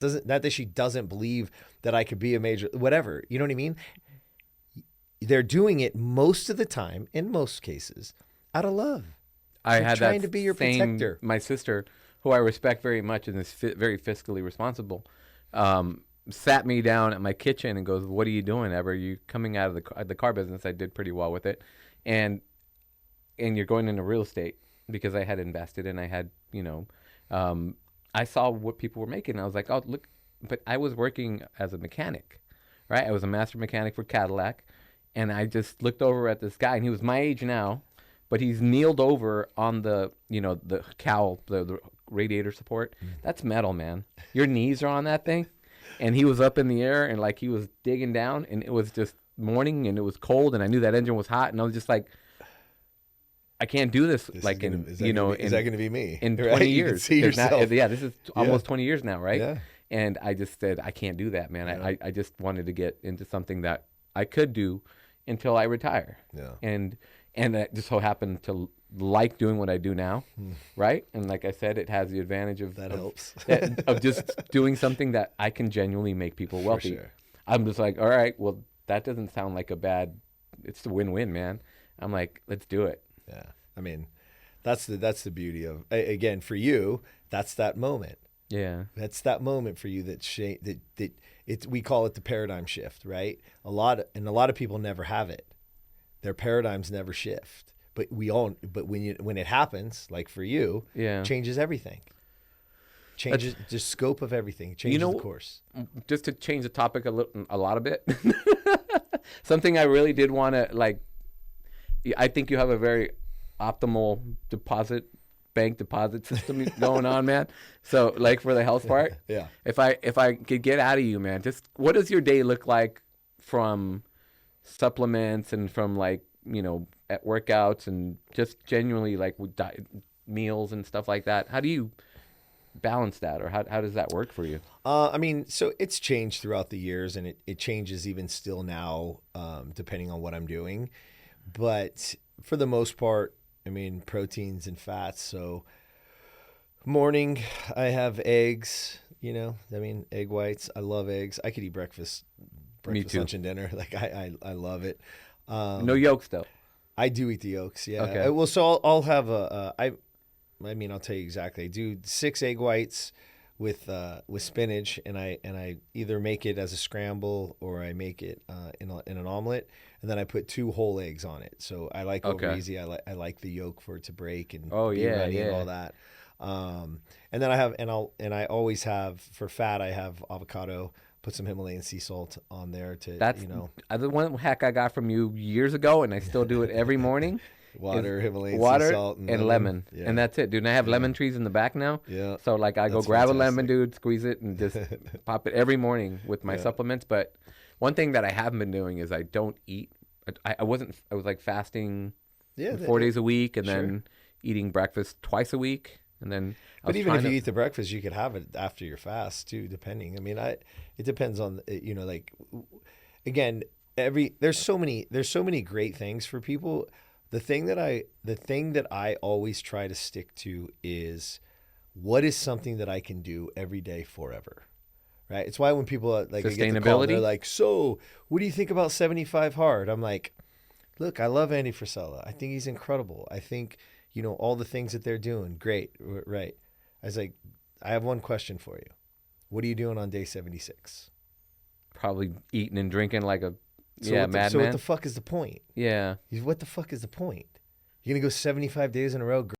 doesn't, not that she doesn't believe that I could be a major, whatever. You know what I mean? They're doing it most of the time, in most cases, out of love. I They're had that trying to be your same, protector. my sister, who I respect very much and is very fiscally responsible, sat me down at my kitchen and goes, "What are you doing, Ever? You coming out of the car business? I did pretty well with it, and you're going into real estate because I had invested and I had, I saw what people were making. And I was like, oh, look, but I was working as a mechanic, right? I was a master mechanic for Cadillac. And I just looked over at this guy, and he was my age now, but he's kneeled over on the cowl, the radiator support. That's metal, man. Your knees are on that thing. And he was up in the air, and like he was digging down, and it was just morning, and it was cold, and I knew that engine was hot, and I was just like, I can't do this, This like is that going to be me? in Right? 20 You can years. see yourself. Yeah, this is almost 20 years now, right? Yeah. And I just said, I can't do that, man. Yeah. I just wanted to get into something that I could do until I retire. Yeah. And that just so happened to like doing what I do now, right? And like I said, it has the advantage of That helps. of just doing something that I can genuinely make people wealthy. sure. I'm just like, all right, well, that doesn't sound like a bad. It's a win-win, man. I'm like, let's do it. Yeah. I mean, that's the beauty of, again, for you, that's that moment. Yeah. That's that moment for you that it's, we call it the paradigm shift, right? A lot of people never have it. Their paradigms never shift. But when it happens, like for you, Yeah. changes everything. Changes the scope of everything. Changes the course. Just to change the topic a lot a bit. Something I really did want to like. I think you have a very optimal bank deposit system going on, man. So like for the health part, Yeah. If I could get out of you, man, just what does your day look like from supplements and from like at workouts and just genuinely like with meals and stuff like that? How do you balance that, or how does that work for you? I mean, so it's changed throughout the years, and it changes even still now, depending on what I'm doing. But for the most part, I mean, proteins and fats. So morning, I have eggs, I mean, egg whites. I love eggs. I could eat breakfast, Me too. lunch, and dinner. Like I love it. No yolks though. I do eat the yolks. Yeah. Okay. Well, so I'll have I mean, I'll tell you exactly. I do 6 egg whites with spinach, and I either make it as a scramble or I make it in an omelet, and then I put 2 whole eggs on it. So I like over easy. I like the yolk for it to break and be ready and all that. And then I always have, for fat, I have avocado. Put some Himalayan sea salt on there to That's the one hack I got from you years ago, and I still do it every morning. water, Himalayan Water sea salt, and lemon, Yeah. and that's it, dude. And I have lemon trees in the back now. Yeah. So like I go That's grab a fantastic. lemon, dude, squeeze it, and just pop it every morning with my supplements. But one thing that I haven't been doing is I don't eat. I was like fasting 4 days a week, and then eating breakfast twice a week, and then. But even if you eat the breakfast, you could have it after your fast too, depending. I mean, it depends on like, again, there's so many great things for people. The thing that I always try to stick to is, what is something that I can do every day forever, right? It's why when people like I get the call, they're like, so what do you think about 75 hard? I'm like, look, I love Andy Frisella. I think he's incredible. I think all the things that they're doing, great, right? I was like, I have one question for you. What are you doing on day 76? Probably eating and drinking like a So madman. So what the fuck is the point? Yeah. What the fuck is the point? You're gonna go 75 days in a row.